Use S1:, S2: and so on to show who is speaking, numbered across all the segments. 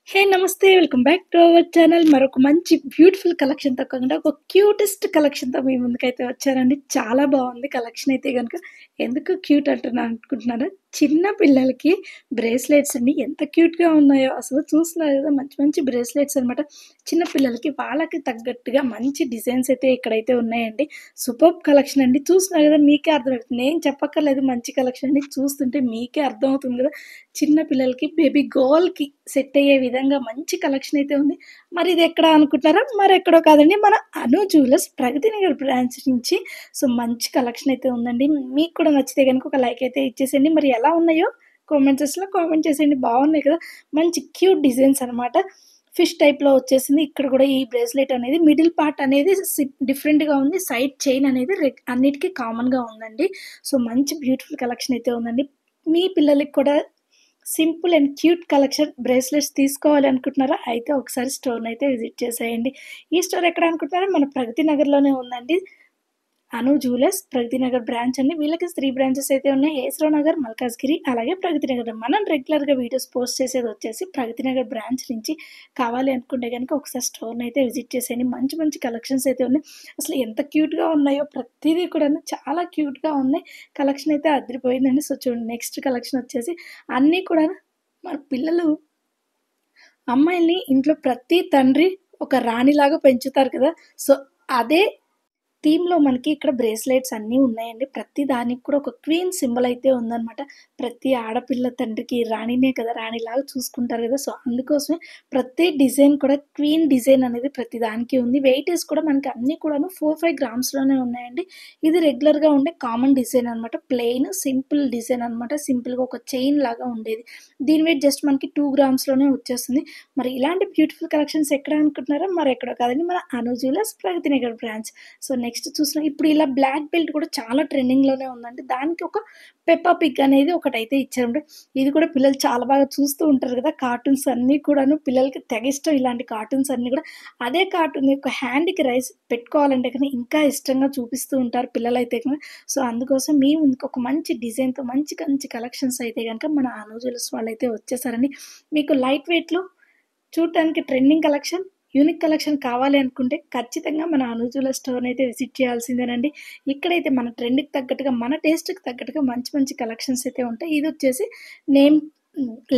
S1: హే నమస్తే welcome back to our channel. మరొక మంచి బ్యూటిఫుల్ కలెక్షన్తో కాకుండా ఒక క్యూటెస్ట్ కలెక్షన్తో మీ ముందుకైతే వచ్చారండి. చాలా బాగుంది కలెక్షన్ అయితే కనుక. ఎందుకు క్యూట్ అంటున్నా అనుకుంటున్నారా? చిన్న పిల్లలకి బ్రేస్లెట్స్ అండి, ఎంత క్యూట్గా ఉన్నాయో అసలు. చూస్తున్నారు కదా, మంచి మంచి బ్రేస్లెట్స్ అనమాట. చిన్న పిల్లలకి వాళ్ళకి తగ్గట్టుగా మంచి డిజైన్స్ అయితే ఇక్కడైతే ఉన్నాయండి. సూపర్ కలెక్షన్ అండి. చూస్తున్నారు కదా, మీకే అర్థమవుతుంది, నేను చెప్పక్కర్లేదు. మంచి కలెక్షన్ అండి, చూస్తుంటే మీకే అర్థమవుతుంది కదా. చిన్న పిల్లలకి, బేబీ గర్ల్కి సెట్ అయ్యే విధంగా మంచి కలెక్షన్ అయితే ఉంది. మరి ఇది ఎక్కడ అనుకుంటున్నారా? మరి ఎక్కడో కాదండి, మన అను జ్యువెలర్స్ ప్రగతి నగర్ బ్రాంచ్ నుంచి. సో మంచి కలెక్షన్ అయితే ఉందండి. మీకు కూడా నచ్చితే కనుక ఒక లైక్ అయితే ఇచ్చేసేయండి. మరి ఎలా ఉన్నాయో కామెంట్స్లో కామెంట్ చేసేయండి. బాగున్నాయి కదా, మంచి క్యూట్ డిజైన్స్ అనమాట. ఫిష్ టైప్లో వచ్చేసింది. ఇక్కడ కూడా ఈ బ్రేస్లెట్ అనేది మిడిల్ పార్ట్ అనేది డిఫరెంట్గా ఉంది. సైడ్ చైన్ అనేది అన్నిటికీ కామన్గా ఉందండి. సో మంచి బ్యూటిఫుల్ కలెక్షన్ అయితే ఉందండి. మీ పిల్లలకి కూడా simple and cute collection bracelets తీసుకోవాలి అనుకుంటున్నారా? అయితే ఒకసారి స్టోర్ని అయితే విజిట్ చేసేయండి. ఈ స్టోర్ ఎక్కడ అనుకుంటున్నారా? మన ప్రగతి నగర్లోనే ఉందండి. అను జ్యువెలర్స్ ప్రగతి నగర్ బ్రాంచ్ అండి. వీళ్ళకి 3 బ్రాంచెస్ అయితే ఉన్నాయి. ఏస్రో నగర్, మల్కాజ్గిరి, అలాగే ప్రగతి నగర్. మనం రెగ్యులర్గా వీడియోస్ పోస్ట్ చేసేది వచ్చేసి ప్రగతి నగర్ బ్రాంచ్ నుంచి. కావాలి అనుకుంటే కనుక ఒకసారి స్టోర్ని అయితే విజిట్ చేసేయండి. మంచి మంచి కలెక్షన్స్ అయితే ఉన్నాయి. అసలు ఎంత క్యూట్గా ఉన్నాయో ప్రతిదీ కూడా చాలా క్యూట్గా ఉన్నాయి. కలెక్షన్ అయితే అదిరిపోయిందండి. సో చూడండి, నెక్స్ట్ కలెక్షన్ వచ్చేసి అన్నీ కూడా మన పిల్లలు, అమ్మాయిల్ని ఇంట్లో ప్రతి తండ్రి ఒక రాణిలాగా పెంచుతారు కదా. సో అదే థీమ్‌లో మనకి ఇక్కడ బ్రేస్లెట్స్ అన్నీ ఉన్నాయండి. ప్రతి దానికి కూడా ఒక క్వీన్ సింబల్ అయితే ఉందనమాట. ప్రతి ఆడపిల్ల తండ్రికి రాణినే కదా, రాణిలాగా చూసుకుంటారు కదా. సో అందుకోసమే ప్రతి డిజైన్ కూడా క్వీన్ డిజైన్ అనేది ప్రతి దానికి ఉంది. వెయిటేజ్ కూడా మనకి అన్నీ కూడాను 4, 5 గ్రామ్స్‌లోనే ఉన్నాయండి. ఇది రెగ్యులర్‌గా ఉండే కామన్ డిజైన్ అనమాట. ప్లెయిన్ సింపుల్ డిజైన్ అనమాట. సింపుల్‌గా ఒక చైన్ లాగా ఉండేది. దీని వెయిట్ జస్ట్ మనకి 2 గ్రామ్స్‌లోనే వచ్చేస్తుంది. మరి ఇలాంటి బ్యూటిఫుల్ కలెక్షన్స్ ఎక్కడ అనుకుంటున్నారా? మరెక్కడో కాదండి, మన అను jewellers Pragathi Nagar branch. So next చూసిన ఇప్పుడు ఇలా బ్లాక్ బెల్ట్ కూడా చాలా ట్రెండింగ్‌లోనే ఉందండి. దానికి ఒక పెప్పా పిగ్ అనేది ఒకటైతే ఇచ్చారండి. ఇది కూడా పిల్లలు చాలా బాగా చూస్తూ ఉంటారు కదా. కార్టూన్స్ అన్నీ కూడాను పిల్లలకి తెగ ఇష్టం. ఇలాంటి కార్టూన్స్ అన్నీ కూడా అదే కార్టూన్ యొక్క హ్యాండ్‌కి రైస్ పెట్టుకోవాలంటే కనుక ఇంకా ఇష్టంగా చూపిస్తూ ఉంటారు పిల్లలైతే కనుక. సో అందుకోసం మేము ఇంకొక మంచి డిజైన్‌తో మంచి మంచి కలెక్షన్స్ అయితే గనుక మన అను జ్యువెలర్స్ వాళ్ళైతే వచ్చేసారండి. మీకు లైట్ వెయిట్‌లో చూడటానికి ట్రెండింగ్ కలెక్షన్, యూనిక్ కలెక్షన్ కావాలి అనుకుంటే ఖచ్చితంగా మన అను జ్యువెలర్స్ స్టోర్‌ని అయితే విజిట్ చేయాల్సిందేనండి. ఇక్కడైతే మన ట్రెండ్‌కి తగ్గట్టుగా, మన టేస్ట్‌కి తగ్గట్టుగా మంచి మంచి కలెక్షన్స్ అయితే ఉంటాయి. ఇదొచ్చేసి నేమ్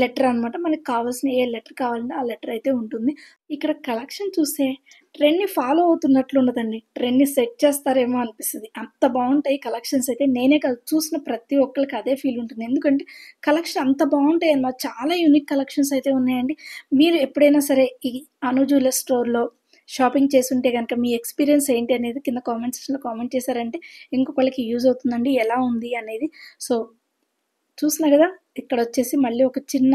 S1: లెటర్ అనమాట. మనకు కావాల్సిన ఏ లెటర్ కావాలంటే ఆ లెటర్ అయితే ఉంటుంది. ఇక్కడ కలెక్షన్ చూస్తే ట్రెండ్‌ని ఫాలో అవుతున్నట్లు ఉండదండి. ట్రెండ్‌ని సెట్ చేస్తారేమో అనిపిస్తది. అంత బావుంటాయి కలెక్షన్స్ అయితే. నేనే కాదు, చూసిన ప్రతి ఒక్కళ్ళకి అదే ఫీల్ ఉంటుంది. ఎందుకంటే కలెక్షన్ అంత బావుంటాయన్నమాట. చాలా యూనిక్ కలెక్షన్స్ అయితే ఉన్నాయండి. మీరు ఎప్పుడైనా సరే ఈ అను జ్యువెలర్స్ స్టోర్‌లో షాపింగ్ చేసుంటే గనక మీ ఎక్స్‌పీరియన్స్ ఏంటి అనేది కింద కామెంట్ సెక్షన్‌లో కామెంట్ చేశారంటే ఇంకొకళ్ళకి యూజ్ అవుతుందండి. ఎలా ఉంది అనేది. సో చూస్తున్నారు గదా, ఇక్కడొచ్చేసి మళ్ళీ ఒక చిన్న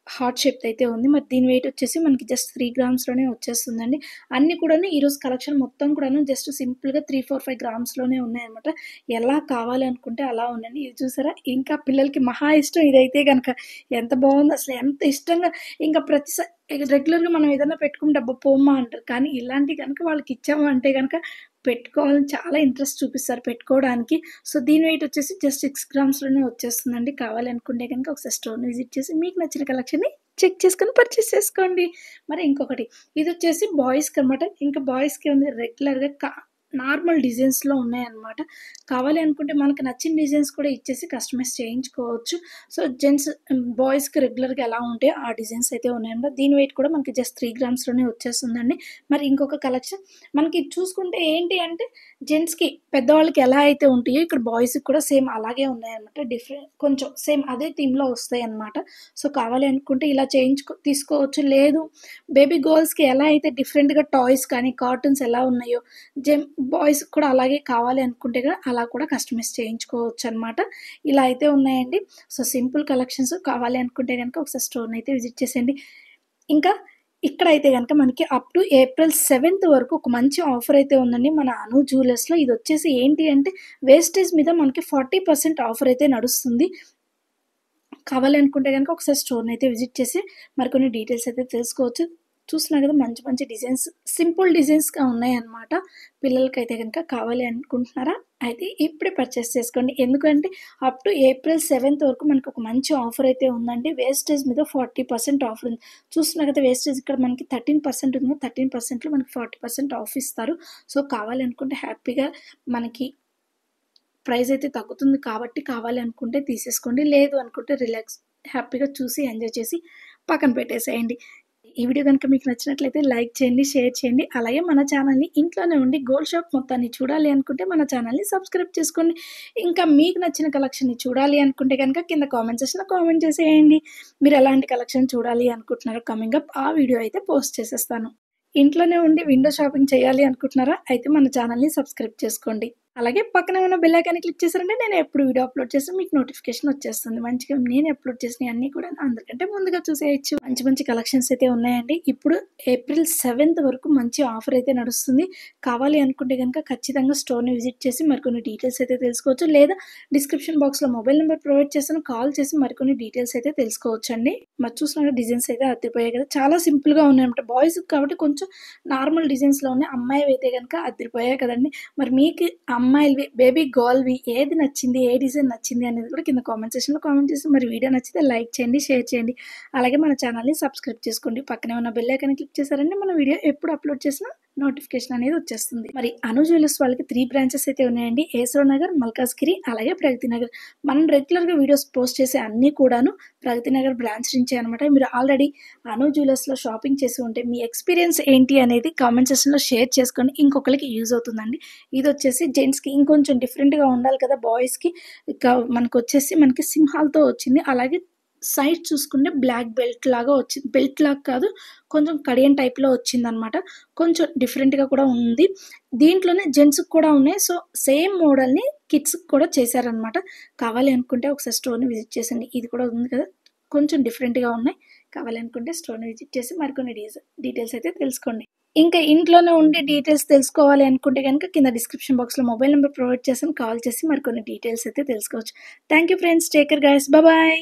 S1: హార్ట్ షేప్‌ది అయితే ఉంది. మరి దీని వెయిట్ వచ్చేసి మనకి జస్ట్ 3 గ్రామ్స్‌లోనే వచ్చేస్తుందండి. అన్నీ కూడాను ఈరోజు కలెక్షన్ మొత్తం కూడాను జస్ట్ సింపుల్‌గా 3, 4, 5 గ్రామ్స్‌లోనే ఉన్నాయన్నమాట. ఎలా కావాలి అనుకుంటే అలా ఉందండి. ఇది చూసారా? ఇంకా పిల్లలకి మహా ఇష్టం ఇదైతే గనక. ఎంత బావుందో అసలు, ఎంత ఇష్టంగా. ఇంకా ఇక రెగ్యులర్‌గా మనం ఏదన్నా పెట్టుకుంటే అబ్బా! పోమ్మా అంటారు. కానీ ఇలాంటివి గనక వాళ్ళకిచ్చాము అంటే గనక పెట్టుకోవాలని చాలా ఇంట్రెస్ట్ చూపిస్తారు పెట్టుకోవడానికి. సో దీని వెయిట్ వచ్చేసి జస్ట్ 6 గ్రామ్స్‌లోనే వచ్చేస్తుందండి. కావాలి అనుకుంటే గనుక ఒకసారి స్టోర్‌ని విజిట్ చేసి మీకు నచ్చిన కలెక్షన్‌ని చెక్ చేసుకొని పర్చేస్ చేసుకోండి. మరి ఇంకొకటి, ఇదొచ్చేసి బాయ్స్‌కనమాట. ఇంకా బాయ్స్‌కి ఉంది రెగ్యులర్‌గా నార్మల్ డిజైన్స్‌లో ఉన్నాయన్నమాట. కావాలి అనుకుంటే మనకు నచ్చిన డిజైన్స్ కూడా ఇచ్చేసి కస్టమైజ్ చేయించుకోవచ్చు. సో బాయ్స్‌కి రెగ్యులర్‌గా ఎలా ఉంటాయో ఆ డిజైన్స్ అయితే ఉన్నాయన్నమాట. దీని వెయిట్ కూడా మనకి జస్ట్ 3 గ్రామ్స్‌లోనే వచ్చేస్తుందండి. మరి ఇంకొక కలెక్షన్ మనకి చూసుకుంటే ఏంటి అంటే, జెంట్స్‌కి పెద్దవాళ్ళకి ఎలా అయితే ఉంటాయో ఇక్కడ బాయ్స్‌కి కూడా సేమ్ అలాగే ఉన్నాయన్నమాట. కొంచెం సేమ్ అదే థీమ్‌లో వస్తాయన్నమాట. సో కావాలి అనుకుంటే ఇలా తీసుకోవచ్చు. లేదు, బేబీ గర్ల్స్‌కి ఎలా అయితే డిఫరెంట్‌గా టాయ్స్ కానీ, కార్టూన్స్ ఎలా ఉన్నాయో బాయ్స్‌కి కూడా అలాగే కావాలి అనుకుంటే కూడా అలా కూడా కస్టమైజ్ చేయించుకోవచ్చనమాట. ఇలా అయితే ఉన్నాయండి. సో సింపుల్ కలెక్షన్స్ కావాలి అనుకుంటే గనుక ఒకసారి స్టోర్‌ని అయితే విజిట్ చేసేయండి. ఇంకా ఇక్కడైతే గనుక మనకి అప్ టు ఏప్రిల్ 7థ్ వరకు ఒక మంచి ఆఫర్ అయితే ఉందండి మన అను జ్యువెలర్స్‌లో. ఇదొచ్చేసి ఏంటి అంటే, వేస్టేజ్ మీద మనకి 40% ఆఫర్ అయితే నడుస్తుంది. కావాలి అనుకుంటే గనుక ఒకసారి స్టోర్‌ని అయితే విజిట్ చేసి మరికొన్ని డీటెయిల్స్ అయితే తెలుసుకోవచ్చు. చూస్తున్నారు కదా మంచి మంచి డిజైన్స్, సింపుల్ డిజైన్స్‌గా ఉన్నాయన్నమాట. పిల్లలకైతే గనుక కావాలి అనుకుంటున్నారా? అయితే ఇప్పుడే పర్చేస్ చేసుకోండి. ఎందుకంటే అప్ టు ఏప్రిల్ 7థ్ వరకు మనకొక మంచి ఆఫర్ అయితే ఉందండి. వేస్టేజ్ మీద 40% ఆఫర్ ఉంది. చూస్తున్నారు కదా వేస్టేజ్ ఇక్కడ మనకి 13% ఉంది. 13%లో మనకి 40% ఆఫ్ ఇస్తారు. సో, కావాలి అనుకుంటే హ్యాపీగా మనకి ప్రైస్ అయితే తగ్గుతుంది కాబట్టి కావాలి అనుకుంటే తీసేసుకోండి. లేదు అనుకుంటే రిలాక్స్ హ్యాపీగా చూసి ఎంజాయ్ చేసి పక్కన పెట్టేసేయండి. ఈ వీడియో గనుక మీకు నచ్చినట్లయితే లైక్ చేయండి, షేర్ చేయండి. అలాగే మన ఛానల్‌ని ఇంట్లోనే ఉండి గోల్డ్ షాప్ మొత్తాన్ని చూడాలి అనుకుంటే మన ఛానల్‌ని సబ్స్క్రైబ్ చేసుకోండి. ఇంకా మీకు నచ్చిన కలెక్షన్‌ని చూడాలి అనుకుంటే గనుక కింద కామెంట్ సెక్షన్‌లో కామెంట్ చేసేయండి. మీరు ఎలాంటి కలెక్షన్ చూడాలి అనుకుంటున్నారో కమింగ్ అప్ ఆ వీడియో అయితే పోస్ట్ చేసేస్తాను. ఇంట్లోనే ఉండి విండో షాపింగ్ చేయాలి అనుకుంటున్నారా? అయితే మన ఛానల్‌ని సబ్స్క్రైబ్ చేసుకోండి. అలాగే పక్కనే ఉన్న బెల్ ఐకాన్‌ని క్లిక్ చేశారంటే నేను ఎప్పుడు వీడియో అప్‌లోడ్ చేసినా మీకు నోటిఫికేషన్ వచ్చేస్తుంది. మంచిగా నేను అప్‌లోడ్ చేసినయన్నీ కూడా అందరికంటే ముందుగా చూసేయొచ్చు. మంచి మంచి కలెక్షన్స్ అయితే ఉన్నాయండి. ఇప్పుడు ఏప్రిల్ 7థ్ వరకు మంచి ఆఫర్ అయితే నడుస్తుంది. కావాలి అనుకుంటే గనుక ఖచ్చితంగా స్టోర్‌ని విజిట్ చేసి మరికొన్ని డీటెయిల్స్ అయితే తెలుసుకోవచ్చు. లేదా డిస్క్రిప్షన్ బాక్స్‌లో మొబైల్ నంబర్ ప్రొవైడ్ చేశాను. కాల్ చేసి మరికొన్ని డీటెయిల్స్ అయితే తెలుసుకోవచ్చండి. మరి చూస్తున్నారు డిజైన్స్ అయితే అదిరిపోయాయి కదా! చాలా సింపుల్‌గా ఉన్నాయన్నమాట. బాయ్స్‌కి కాబట్టి కొంచెం నార్మల్ డిజైన్స్‌లో ఉన్నాయి. అమ్మాయివైతే గనుక అదిరిపోయాయి కదండీ! మరి మీకు అమ్మాయిలవి, బేబీ గర్ల్‌వి ఏది నచ్చింది? ఏ డిజైన్ నచ్చింది? అనేది కూడా కింద కామెంట్ సెక్షన్‌లో కామెంట్ చేసి మరి వీడియో నచ్చితే లైక్ చేయండి, షేర్ చేయండి. అలాగే మన ఛానల్‌ని సబ్స్క్రైబ్ చేసుకోండి. పక్కనే ఉన్న బెల్ ఐకాన్ క్లిక్ చేశారంటే మన వీడియో ఎప్పుడు అప్‌లోడ్ చేసినా నోటిఫికేషన్ అనేది వచ్చేస్తుంది. మరి అను జ్యువెలర్స్ వాళ్ళకి 3 బ్రాంచెస్ అయితే ఉన్నాయండి. ఏసరావు నగర్, మల్కాజ్గిరి అలాగే ప్రగతి నగర్. మనం రెగ్యులర్‌గా వీడియోస్ పోస్ట్ చేసే అన్నీ కూడాను ప్రగతి నగర్ బ్రాంచ్ నుంచే అనమాట. మీరు ఆల్రెడీ అను జ్యువెలర్స్‌లో షాపింగ్ చేసి ఉంటే మీ ఎక్స్‌పీరియన్స్ ఏంటి అనేది కామెంట్ సెక్షన్‌లో షేర్ చేసుకోండి. ఇంకొకరికి యూజ్ అవుతుందండి. ఇదొచ్చేసి జెంట్స్‌కి ఇంకొంచెం డిఫరెంట్‌గా ఉండాలి కదా! బాయ్స్‌కి మనకొచ్చేసి మనకి సింహాలతో వచ్చింది. అలాగే సైడ్ చూసుకుంటే బ్లాక్ బెల్ట్ లాగా వచ్చింది. బెల్ట్ లాగా కాదు, కొంచెం కడియం టైప్‌లో వచ్చిందనమాట. కొంచెం డిఫరెంట్‌గా కూడా ఉంది. దీంట్లోనే జెంట్స్‌కి కూడా ఉన్నాయి. సో, సేమ్ మోడల్‌ని కిడ్స్‌కి కూడా చేశారనమాట. కావాలి అనుకుంటే ఒకసారి స్టోర్‌ని విజిట్ చేసండి. ఇది కూడా ఉంది కదా! కొంచెం డిఫరెంట్‌గా ఉన్నాయి. కావాలి అనుకుంటే స్టోర్‌ని విజిట్ చేసి మరికొన్ని డీటెయిల్స్ అయితే తెలుసుకోండి. ఇంకా ఇంట్లోనే ఉండి డీటెయిల్స్ తెలుసుకోవాలి అనుకుంటే గనుక కింద డిస్క్రిప్షన్ బాక్స్‌లో మొబైల్ నంబర్ ప్రొవైడ్ చేశాను. కాల్ చేసి మరికొన్ని డీటెయిల్స్ అయితే తెలుసుకోవచ్చు. Thank you friends. Take care guys. Bye.